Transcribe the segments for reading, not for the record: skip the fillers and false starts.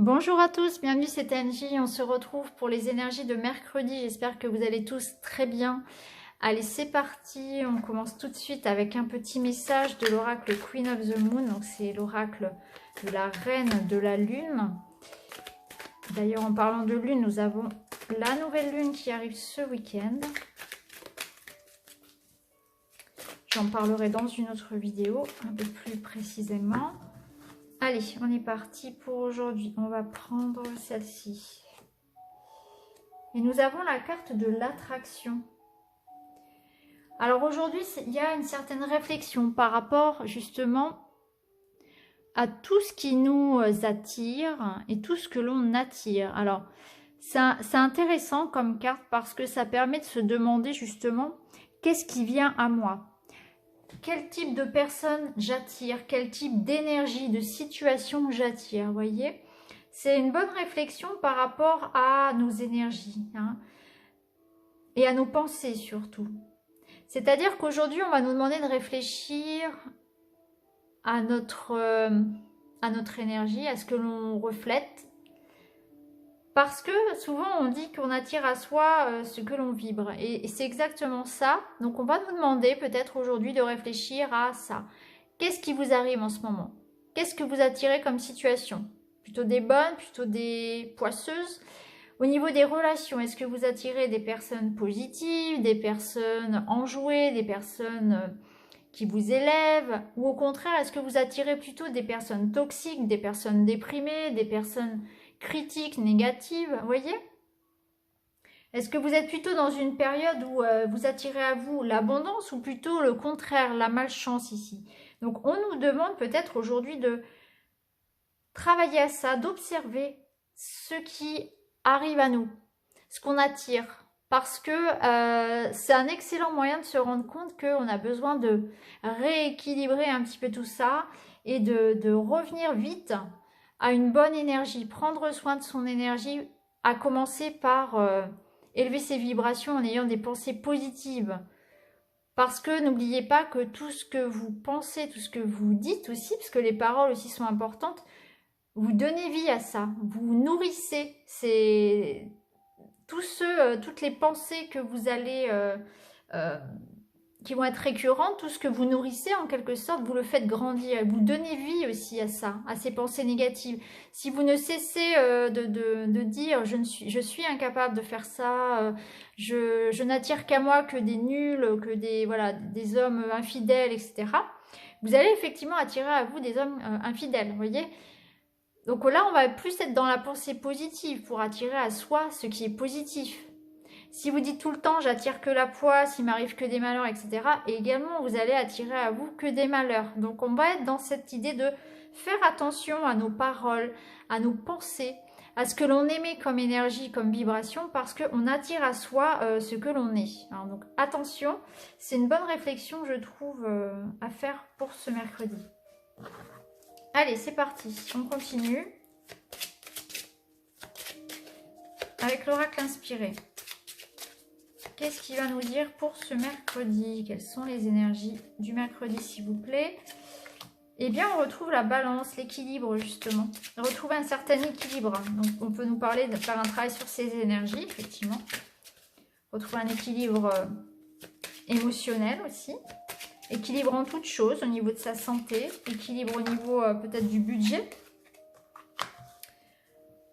Bonjour à tous, bienvenue, c'est Angie. On se retrouve pour les énergies de mercredi. J'espère que vous allez tous très bien. Allez, c'est parti. On commence tout de suite avec un petit message de l'oracle Queen of the Moon. Donc c'est l'oracle de la reine de la lune. D'ailleurs, en parlant de lune, nous avons la nouvelle lune qui arrive ce week-end. J'en parlerai dans une autre vidéo un peu plus précisément. Allez, on est parti pour aujourd'hui. On va prendre celle-ci. Et nous avons la carte de l'attraction. Alors aujourd'hui, il y a une certaine réflexion par rapport justement à tout ce qui nous attire et tout ce que l'on attire. Alors, c'est intéressant comme carte parce que ça permet de se demander justement qu'est-ce qui vient à moi. Quel type de personne j'attire, quel type d'énergie, de situation j'attire, vous voyez? C'est une bonne réflexion par rapport à nos énergies hein, et à nos pensées surtout. C'est-à-dire qu'aujourd'hui, on va nous demander de réfléchir à notre énergie, à ce que l'on reflète. Parce que souvent, on dit qu'on attire à soi ce que l'on vibre. Et c'est exactement ça. Donc, on va nous demander peut-être aujourd'hui de réfléchir à ça. Qu'est-ce qui vous arrive en ce moment? Qu'est-ce que vous attirez comme situation? Plutôt des bonnes, plutôt des poisseuses? Au niveau des relations, est-ce que vous attirez des personnes positives, des personnes enjouées, des personnes qui vous élèvent? Ou au contraire, est-ce que vous attirez plutôt des personnes toxiques, des personnes déprimées, des personnes critiques, négatives? Vous voyez? Est-ce que vous êtes plutôt dans une période où vous attirez à vous l'abondance ou plutôt le contraire, la malchance ici? Donc on nous demande peut-être aujourd'hui de travailler à ça, d'observer ce qui arrive à nous, ce qu'on attire. Parce que c'est un excellent moyen de se rendre compte qu'on a besoin de rééquilibrer un petit peu tout ça et de revenir vite à une bonne énergie. Prendre soin de son énergie, à commencer par élever ses vibrations en ayant des pensées positives. Parce que n'oubliez pas que tout ce que vous pensez, tout ce que vous dites aussi, parce que les paroles aussi sont importantes, vous donnez vie à ça, vous nourrissez toutes les pensées que vous allez, qui vont être récurrentes, tout ce que vous nourrissez en quelque sorte, vous le faites grandir, vous donnez vie aussi à ça, à ces pensées négatives. Si vous ne cessez de dire je suis incapable de faire ça, je n'attire qu'à moi que des nuls, que des hommes infidèles, etc. Vous allez effectivement attirer à vous des hommes infidèles, vous voyez. Donc là, on va plus être dans la pensée positive pour attirer à soi ce qui est positif. Si vous dites tout le temps, j'attire que la poisse, il m'arrive que des malheurs, etc. Et également, vous allez attirer à vous que des malheurs. Donc on va être dans cette idée de faire attention à nos paroles, à nos pensées, à ce que l'on émet comme énergie, comme vibration, parce qu'on attire à soi ce que l'on est. Alors, donc attention, c'est une bonne réflexion, je trouve, à faire pour ce mercredi. Allez, c'est parti, on continue avec l'oracle inspiré. Qu'est-ce qu'il va nous dire pour ce mercredi? Quelles sont les énergies du mercredi, s'il vous plaît? Eh bien, on retrouve la balance, l'équilibre, justement. Retrouver un certain équilibre. Donc, on peut nous parler de faire un travail sur ces énergies, effectivement. Retrouver un équilibre émotionnel aussi. Équilibre en toutes choses, au niveau de sa santé. Équilibre au niveau peut-être du budget.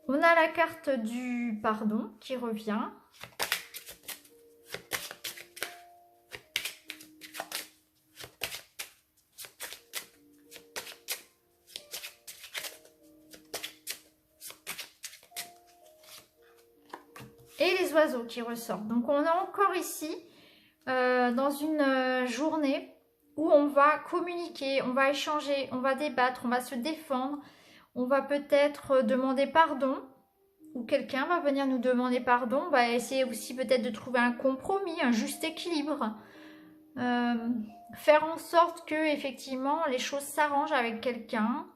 On a la carte du pardon qui revient. Et les oiseaux qui ressortent. Donc on a encore ici, dans une journée où on va communiquer, on va échanger, on va débattre, on va se défendre, on va peut-être demander pardon, ou quelqu'un va venir nous demander pardon, on va essayer aussi peut-être de trouver un compromis, un juste équilibre, faire en sorte que effectivement les choses s'arrangent avec quelqu'un,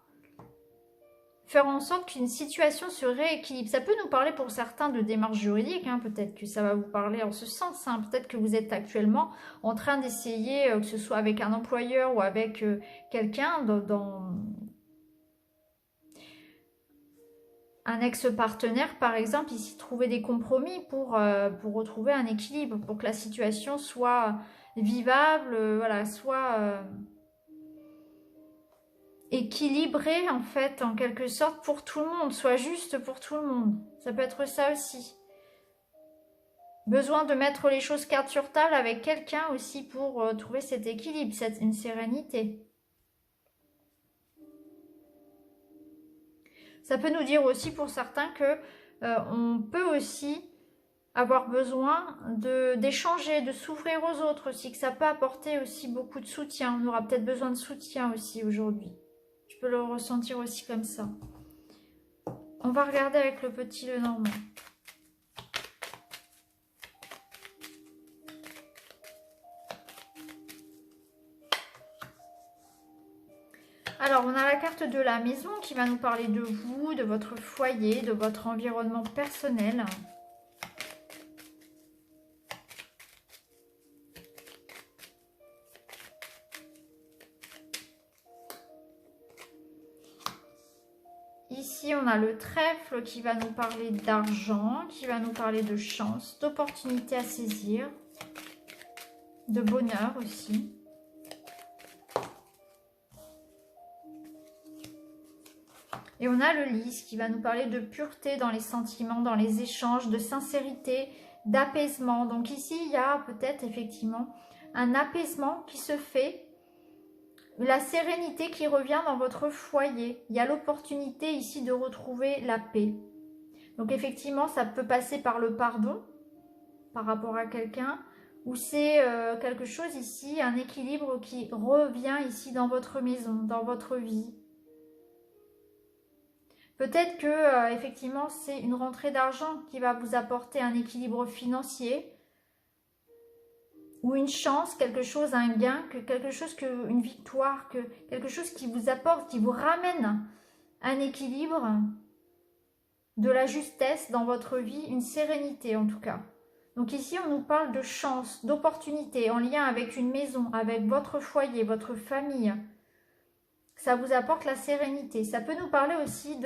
faire en sorte qu'une situation se rééquilibre. Ça peut nous parler pour certains de démarches juridiques, hein, peut-être que ça va vous parler en ce sens, hein. Peut-être que vous êtes actuellement en train d'essayer, que ce soit avec un employeur ou avec quelqu'un, un ex-partenaire, par exemple, ici, trouver des compromis pour retrouver un équilibre, pour que la situation soit vivable, voilà, soit équilibrée, en fait, en quelque sorte, pour tout le monde, soit juste pour tout le monde. Ça peut être ça aussi. Besoin de mettre les choses carte sur table avec quelqu'un aussi pour trouver cet équilibre, une sérénité. Ça peut nous dire aussi pour certains que on peut aussi avoir besoin d'échanger, de s'ouvrir aux autres aussi, que ça peut apporter aussi beaucoup de soutien. On aura peut-être besoin de soutien aussi aujourd'hui. Je peux le ressentir aussi comme ça. On va regarder avec le petit Lenormand. Alors, on a la carte de la maison qui va nous parler de vous, de votre foyer, de votre environnement personnel. Ici, on a le trèfle qui va nous parler d'argent, qui va nous parler de chance, d'opportunités à saisir, de bonheur aussi. Et on a le lys qui va nous parler de pureté dans les sentiments, dans les échanges, de sincérité, d'apaisement. Donc ici, il y a peut-être effectivement un apaisement qui se fait, la sérénité qui revient dans votre foyer. Il y a l'opportunité ici de retrouver la paix. Donc effectivement, ça peut passer par le pardon par rapport à quelqu'un, ou c'est quelque chose ici, un équilibre qui revient ici dans votre maison, dans votre vie. Peut-être que effectivement c'est une rentrée d'argent qui va vous apporter un équilibre financier ou une chance, quelque chose, un gain, quelque chose, une victoire, quelque chose qui vous apporte, qui vous ramène un équilibre, de la justesse dans votre vie, une sérénité en tout cas. Donc ici on nous parle de chance, d'opportunité en lien avec une maison, avec votre foyer, votre famille. Ça vous apporte la sérénité. Ça peut nous parler aussi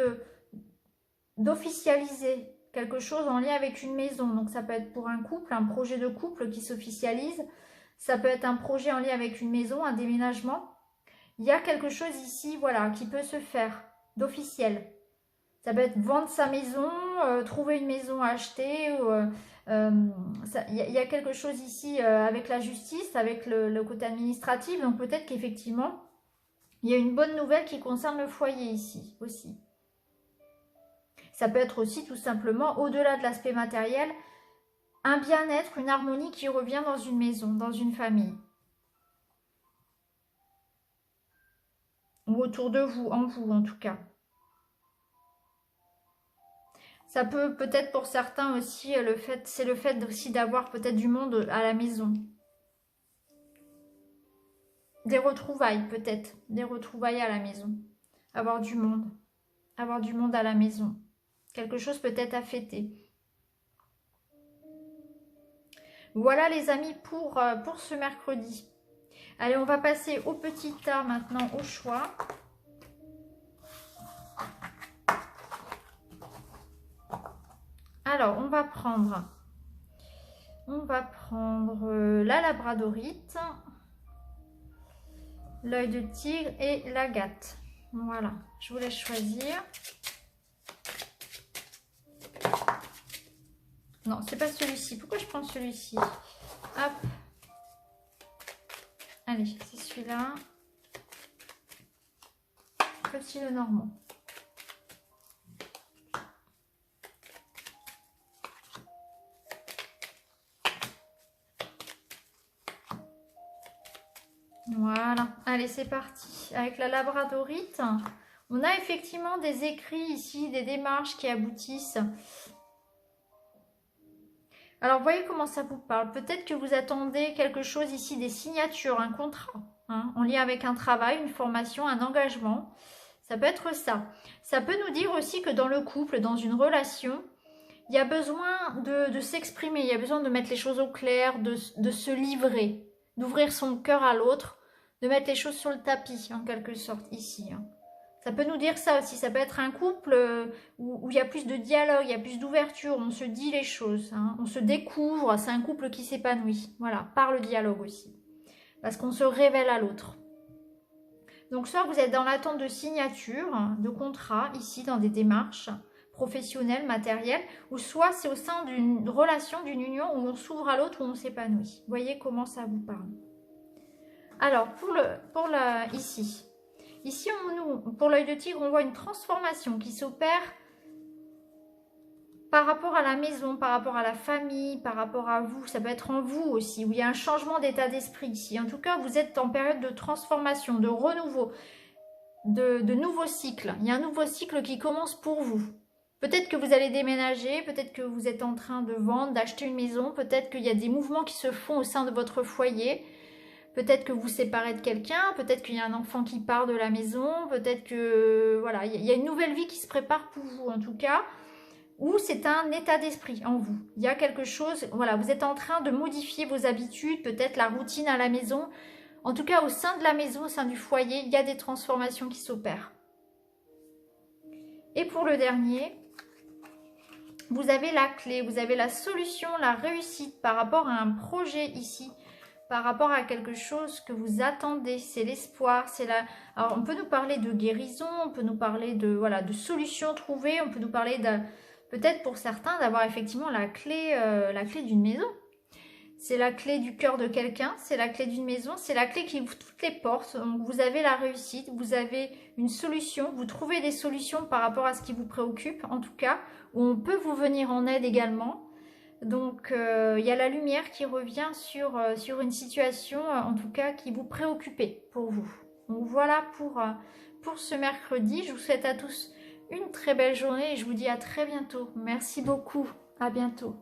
d'officialiser quelque chose en lien avec une maison. Donc ça peut être pour un couple, un projet de couple qui s'officialise. Ça peut être un projet en lien avec une maison, un déménagement. Il y a quelque chose ici, voilà, qui peut se faire d'officiel. Ça peut être vendre sa maison, trouver une maison à acheter. Il y a quelque chose ici avec la justice, avec le côté administratif. Donc peut-être qu'effectivement, il y a une bonne nouvelle qui concerne le foyer ici aussi. Ça peut être aussi tout simplement, au-delà de l'aspect matériel, un bien-être, une harmonie qui revient dans une maison, dans une famille. Ou autour de vous, en vous en tout cas. Ça peut peut-être pour certains aussi, c'est le fait aussi d'avoir peut-être du monde à la maison. Des retrouvailles peut-être, des retrouvailles à la maison. Avoir du monde à la maison. Quelque chose peut-être à fêter. Voilà les amis pour ce mercredi. Allez, on va passer au petit tas maintenant, au choix. Alors, on va prendre la labradorite, l'œil de tigre et l'agate. Voilà, je vous laisse choisir. Non, c'est pas celui-ci. Pourquoi je prends celui-ci? Hop. Allez, c'est celui-là. Petit Lenormand. Voilà. Allez, c'est parti. Avec la labradorite, on a effectivement des écrits ici, des démarches qui aboutissent. Alors, voyez comment ça vous parle. Peut-être que vous attendez quelque chose ici, des signatures, un contrat, hein, en lien avec un travail, une formation, un engagement. Ça peut être ça. Ça peut nous dire aussi que dans le couple, dans une relation, il y a besoin de s'exprimer, il y a besoin de mettre les choses au clair, de se livrer, d'ouvrir son cœur à l'autre, de mettre les choses sur le tapis, en quelque sorte, ici. Hein. Ça peut nous dire ça aussi. Ça peut être un couple où il y a plus de dialogue, il y a plus d'ouverture, on se dit les choses, hein, on se découvre. C'est un couple qui s'épanouit. Voilà, par le dialogue aussi. Parce qu'on se révèle à l'autre. Donc soit vous êtes dans l'attente de signature, de contrat, ici dans des démarches professionnelles, matérielles, ou soit c'est au sein d'une relation, d'une union où on s'ouvre à l'autre, où on s'épanouit. Voyez comment ça vous parle. Alors, ici, pour l'œil de tigre, on voit une transformation qui s'opère par rapport à la maison, par rapport à la famille, par rapport à vous. Ça peut être en vous aussi, où il y a un changement d'état d'esprit ici. En tout cas, vous êtes en période de transformation, de renouveau, de nouveaux cycles. Il y a un nouveau cycle qui commence pour vous. Peut-être que vous allez déménager, peut-être que vous êtes en train de vendre, d'acheter une maison, peut-être qu'il y a des mouvements qui se font au sein de votre foyer. Peut-être que vous séparez de quelqu'un, peut-être qu'il y a un enfant qui part de la maison, peut-être que voilà, il y a une nouvelle vie qui se prépare pour vous en tout cas, ou c'est un état d'esprit en vous. Il y a quelque chose, voilà, vous êtes en train de modifier vos habitudes, peut-être la routine à la maison. En tout cas, au sein de la maison, au sein du foyer, il y a des transformations qui s'opèrent. Et pour le dernier, vous avez la clé, vous avez la solution, la réussite par rapport à un projet ici, par rapport à quelque chose que vous attendez, c'est l'espoir, c'est la... Alors, on peut nous parler de guérison, on peut nous parler de, voilà, de solutions trouvées, on peut nous parler de, peut-être pour certains, d'avoir effectivement la clé d'une maison. C'est la clé du cœur de quelqu'un, c'est la clé d'une maison, c'est la clé qui ouvre toutes les portes. Donc, vous avez la réussite, vous avez une solution, vous trouvez des solutions par rapport à ce qui vous préoccupe, en tout cas, où on peut vous venir en aide également. Donc, il y a la lumière qui revient sur une situation, en tout cas, qui vous préoccupait pour vous. Donc, voilà pour ce mercredi. Je vous souhaite à tous une très belle journée et je vous dis à très bientôt. Merci beaucoup. À bientôt.